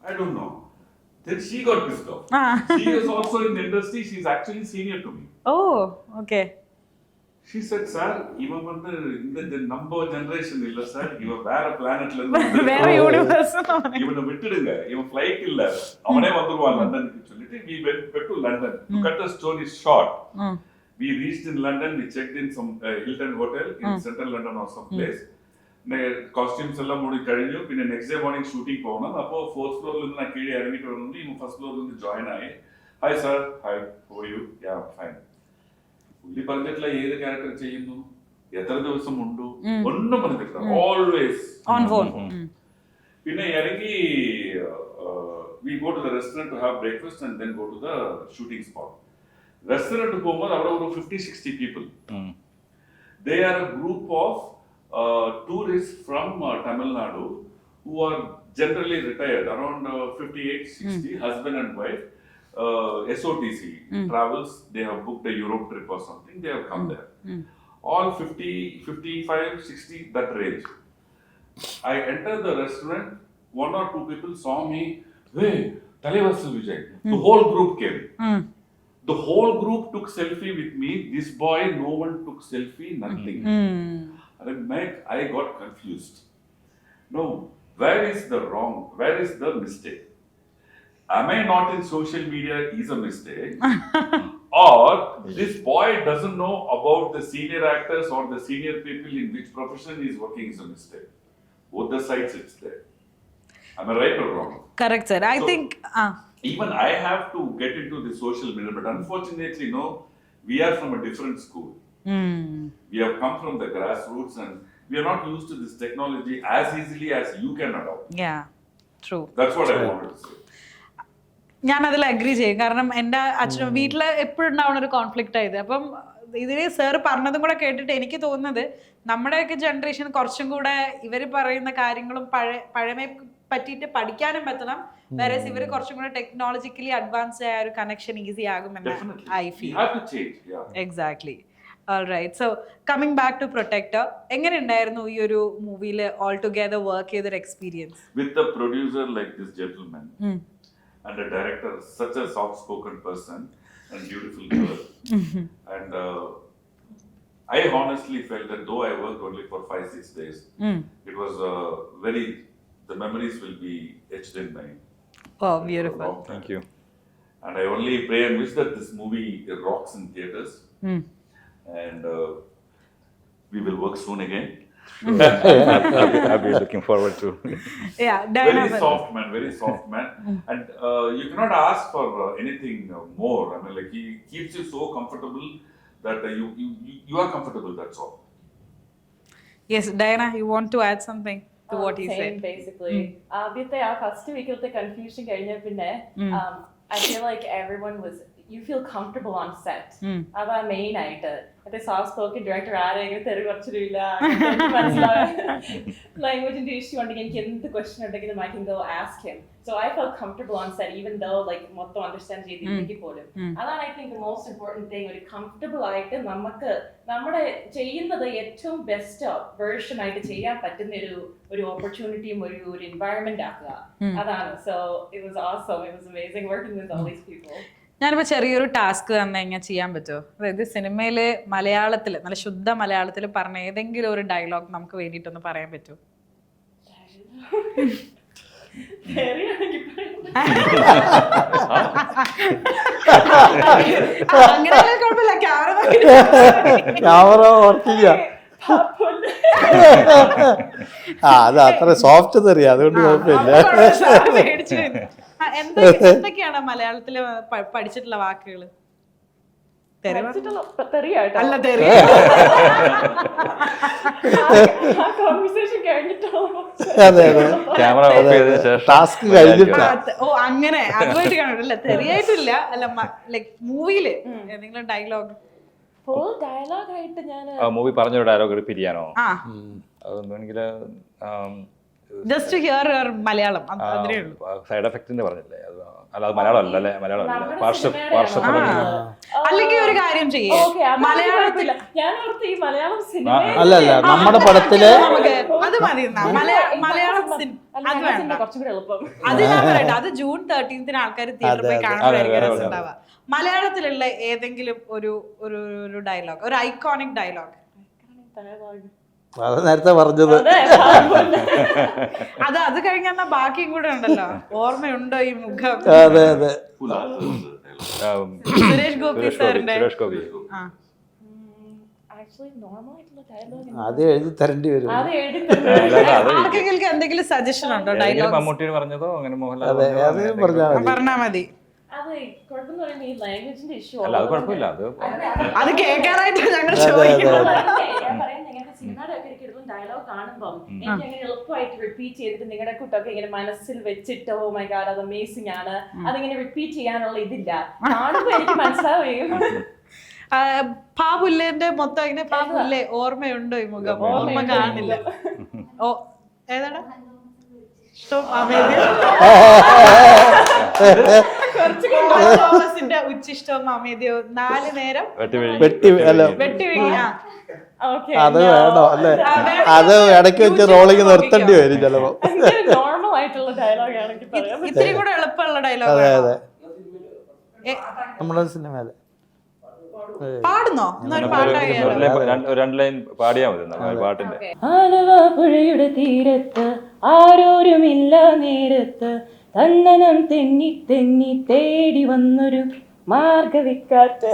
"I don't know." Then she got pissed off. She is also in the industry. She's actually senior to me. Oh okay. She said, "Sir, even the number generation illa sir, you வேற planetல വേറെ universe இவனை விட்டுடுங்க, இவன் flight இல்ல, அவனே வந்துருவான் லண்டனுக்கு சொல்லிட்டு we went to London. To cut the story short, we reached in London, we checked in some Hilton hotel in central London or some place. Costumes എല്ലാം മുടി കഴിഞ്ഞു. പിന്നെ നെക്സ്റ്റ് ഡേ മോർണിംഗ് ഷൂട്ടിംഗ് പോകണം. അപ്പോൾ 4th ഫ്ലോറിൽ നിന്ന് ഞാൻ കീഴെ ഇറങ്ങിയിട്ട് വരുന്നുണ്ട്. ഇവൻ 1st ഫ്ലോറിൽ നിന്ന് ജോയിൻ ആയി. Hi sir, hi, how are U? Yeah fine. പുള്ളി പറഞ്ഞിട്ടില്ല ഏത് ക്യാരക്ടർ ചെയ്യുന്നു, എത്ര ദിവസം ഉണ്ടു, ഒന്നും പറഞ്ഞിട്ടില്ല. Always on phone. പിന്നെ ഇറങ്ങി we go to the restaurant to have breakfast and then go to the shooting spot. Restaurant പോകുമ്പോൾ അവിടെ ഒരു 50-60 people. They are a group of tourists from Tamil Nadu who are generally retired, around 58-60, husband and wife. SOTC travels, they have booked a Europe trip or something, they have come there. All 50, 55, 60, that range. I enter the restaurant, 1 or 2 people saw me, hey, Thalaivar Vijay. The whole group came. The whole group took selfie with me. This boy, no one took selfie, nothing. I got confused. No, where is the wrong? Where is the mistake? Am I not in social media is a mistake? Or this boy doesn't know about the senior actors or the senior people in which profession he is working is a mistake. Both the sides it's there. Am I right or wrong? Correct, sir. I think even I have to get into the social media, but unfortunately, no, we are from a different school. We have come from the grassroots and we are not used to this technology as easily as you can adopt. yeah, true. That's what I wanted to say. ഞാൻ അതിൽ agri ചെയ്യും. കാരണം എൻ്റെ അച്ഛനും വീട്ടിൽ എപ്പോഴും ഉണ്ടാവുന്ന ഒരു കോൺഫ്ലിക്റ്റ് ആയത്. അപ്പം ഇതിൽ സാർ പറഞ്ഞതും കൂടെ കേട്ടിട്ട് എനിക്ക് തോന്നുന്നത് നമ്മുടെയൊക്കെ ജനറേഷൻ കുറച്ചും കൂടെ ഇവർ പറയുന്ന കാര്യങ്ങളും പഴമയെ പറ്റിയിട്ട് പഠിക്കാനും പറ്റണം. വേറെ ഇവർ കുറച്ചും കൂടെ ടെക്നോളജിക്കലി അഡ്വാൻസ് ആയ ഒരു കണക്ഷൻ ഈസി ആകുമെന്ന് I feel. You have to change, yeah. Exactly. Alright. So coming back to protector, എങ്ങനെ ഉണ്ടായിരുന്നു ഈ ഒരു മൂവിയിൽ ഓൾ ടുഗെദർ വർക്ക് ചെയ്തൊരു experience? With the producer like this gentleman and a director, such a soft-spoken person and beautiful girl. And I honestly felt that though I worked only for 5-6 days, it was the memories will be etched in my Oh, beautiful. Thank you. And I only pray and wish that this movie rocks in theaters. And we will work soon again. I'll be looking forward to. Yeah, Diana. Very soft man, very soft man. And you cannot ask for anything more. I mean, like he keeps you so comfortable that you are comfortable, that's all. Yes, Diana, you want to add something to what he same, said? basically. ആദ്യത്തെ ആ first വീക്കിലത്തെ confusion കഴിഞ്ഞ പിന്നെ I feel like everyone was, you feel comfortable on set. അതാ main ആയിട്ട്. മറ്റേ soft spoken director ആരെങ്കിലും തെറി കുറച്ചിട്ടില്ല, ലാംഗ്വേജിന്റെ issue ഉണ്ടെങ്കിൽ എനിക്ക് എന്ത് ക്വസ്റ്റൻ ഉണ്ടെങ്കിലും I can go ask him. So I felt comfortable on set even though like മൊത്തം അണ്ടർസ്റ്റാൻഡ് ചെയ്തില്ലെങ്കിൽ പോലും. അതാണ് I think the most important thing. ഒരു കംഫർട്ടബിൾ ആയിട്ട് നമുക്ക് നമ്മുടെ ചെയ്യുന്നത് ഏറ്റവും ബെസ്റ്റ് വേർഷൻ ആയിട്ട് ചെയ്യാൻ പറ്റുന്ന ഒരു ഓപ്പർച്യൂണിറ്റിയും ഒരു എൻവയറൺമെന്റ് ആക്കുക. അതാണ്. So it was awesome. It was amazing working with all these people. ഞാനിപ്പോൾ ചെറിയൊരു ടാസ്ക് തന്നെ ഇങ്ങനെ ചെയ്യാൻ പറ്റുമോ? അതായത് സിനിമയിൽ മലയാളത്തിൽ നല്ല ശുദ്ധ മലയാളത്തിൽ പറഞ്ഞ ഏതെങ്കിലും ഒരു ഡയലോഗ് നമുക്ക് വേണ്ടിയിട്ടൊന്ന് പറയാൻ പറ്റുമോ? അങ്ങനെ കുഴപ്പമില്ല, ക്യാമറ വർക്കില്ല. അത് അത്ര സോഫ്റ്റ് തെറിയ, അതുകൊണ്ട് കുഴപ്പമില്ല. എന്തൊക്കെയാണ് മലയാളത്തില് പഠിച്ചിട്ടുള്ള വാക്കുകൾ? അല്ല ക്യാമറ ഓഫ് ചെയ്തതിനു ശേഷം ടാസ്ക് കഴിഞ്ഞിട്ടാ. ഓ അങ്ങനെ അതുമായിട്ട് കാണുമല്ലേ? തെറിയായിട്ടില്ല. അല്ല ലൈക് മൂവിയില് ഏതെങ്കിലും ഡയലോഗ്? ഡയലോഗ് ആയിട്ട് ഞാൻ മൂവി പറഞ്ഞൊരു ഡയലോഗ് റിപ്പീറ്റ് ചെയ്യാനോ? അതൊന്നെങ്കിൽ ജസ്റ്റ് ഹിയർ മലയാളം, അതിനേ ഉള്ളൂ. സൈഡ് എഫക്റ്റിന്റെ പറഞ്ഞില്ലേ, അത് അല്ല അത് മലയാളം അല്ല അല്ലേ, മലയാളം അല്ല, നമ്മുടെ പാർശ്വഫലം. സിനിമയുടെയാണോ? അല്ലെങ്കിൽ ഒരു കാര്യം ചെയ്യേ, Okay, അത് മലയാളത്തിൽ കുഴപ്പമില്ല. ഞാൻ ഓർത്ത് ഈ മലയാളം സിനിമ അല്ല നമ്മുടെ പടത്തില് നമുക്ക് അത് മതി എന്നാ. മലയാളം സിനിമ അത് വേണ്ട. കുറച്ചും കൂടെ എളുപ്പം. അത് ഞാൻ പറയട്ടെ, അത് ജൂൺ 13 ആൾക്കാർ തിയേറ്ററിൽ പോയി കാണുമ്പോഴായിരിക്കും അതെ, രസമുണ്ടാവുക. മലയാളത്തിലുള്ള ഏതെങ്കിലും ഒരു ഒരു ഡയലോഗ്, ഒരു ഐക്കോണിക് ഡയലോഗ്. അത് നേരത്തെ പറഞ്ഞത്. അത് കഴിഞ്ഞാൽ ബാക്കിയും കൂടെ ഉണ്ടല്ലോ, ഓർമ്മയുണ്ടോ ഈ മുഖം? അതെ അതെ. Full answer. സുരേഷ് ഗോപി സാറിന്റെ. സുരേഷ് ഗോപി. ആ. Actually, normal ആയിട്ടുള്ള dialogue അത് എഴുതി തരേണ്ടി വരും. അത് എഴുതി തന്നെ. ആർക്കെങ്കിലും എന്തെങ്കിലും സജഷൻ ഉണ്ടോ ഡയലോഗ്? മമ്മൂട്ടി പറഞ്ഞതോ അങ്ങനെ മോഹൻലാൽ അതെ അത് പറഞ്ഞാൽ മതി. പറഞ്ഞാ മതി. അത് കുഴപ്പമെന്ന് പറയുമ്പോൾ ഈ ലാംഗ്വേജിന്റെ ഇഷ്യൂ അല്ല അത് കുഴപ്പമില്ല, അത് കേൾക്കാനായിട്ട് ഞങ്ങൾ ചോദിക്കുന്നത്. ഞാൻ പറയുന്നത് നിങ്ങൾക്ക് സിനിമയുടെ ഒക്കെ ഒരിക്കലും ഡയലോഗ് കാണുമ്പോൾ എനിക്ക് അങ്ങനെ എളുപ്പമായിട്ട് റിപ്പീറ്റ് ചെയ്തിട്ട് നിങ്ങളുടെ കുട്ടൊക്കെ ഇങ്ങനെ മനസ്സിൽ വെച്ചിട്ട് ഓ മൈ ഗാഡ് അത് അമേസിംഗ് ആണ്, അതിങ്ങനെ റിപ്പീറ്റ് ചെയ്യാനുള്ള ഇതില്ല. കാണുമ്പോൾ എനിക്ക് മനസ്സിലാവുകയും പാപുല്ലേന്റെ മൊത്തം ഇങ്ങനെ പാപുല്ലേ ഓർമ്മയുണ്ടോ ഈ മുഖം? ഓർമ്മ കാണില്ല. ഓ ഏതാടാ തോമസിന്റെ ഉച്ചിഷ്ടവും അമേദ്യവും 4 നേരം വെട്ടി അല്ല വെട്ടി വീഴ. അത് വേണോ അല്ലേ? അത് ഇടയ്ക്ക് വെച്ച് റോളിങ് നിർത്തേണ്ടി വരും ചിലപ്പോ. നോർമൽ ആയിട്ടുള്ള ഡയലോഗ് ആണെങ്കിൽ പറയാം. ഇത്തിരി കൂടെ എളുപ്പമുള്ള ഡയലോഗ്. അതെ അതെ. നമ്മുടെ സിനിമയില് പാടുന്നോ? എന്നൊരു പാട്ടായി. 2 ലൈൻ പാടിയാ മതി പാട്ടിന്റെ. ആലുവ പുഴയുടെ തീരത്ത് ആരോരുമില്ല നേരത്ത് തന്നനം തെന്നി തെന്നി തേടി വന്നൊരു മാർഗവിക്കാറ്റ്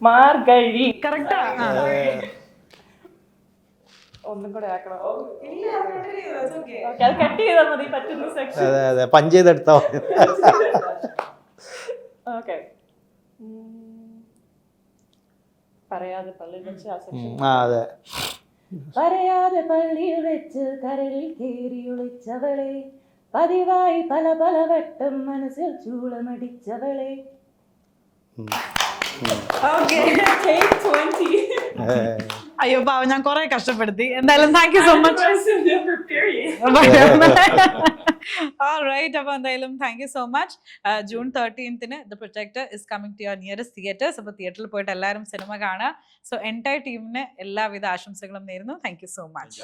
മാർഗഴി. കറക്റ്റാ? ഒന്നും കൂടെ ആക്കണോ? അത് കട്ട് ചെയ്താൽ മതി പറ്റുന്ന സെക്ഷൻ. അതെ അതെ പഞ്ച് ചെയ്തെടുത്താ മതി. ഓക്കെ. പറയാതെ പള്ളിയിൽ വെച്ച് ആ സെക്ഷൻ. അതെ. പറയാതെ പള്ളിയിൽ വെച്ച് കരളിൽ കേറി ഒളിച്ചവളെ പതിവായി പല പല വട്ടം മനസ്സിൽ ചൂളമടിച്ചവളെ. അയ്യോ പാവം, ഞാൻ കുറെ കഷ്ടപ്പെടുത്തി. എന്തായാലും thank you so much. Alright, അപ്പൊ എന്തായാലും thank you so much. June 13 the protector is coming to your nearest theatres. അപ്പൊ തിയേറ്ററിൽ പോയിട്ട് എല്ലാവരും സിനിമ കാണുക. സോ എൻറ്റയർ ടീമിന് എല്ലാവിധ ആശംസകളും നേരുന്നു. Thank you so much.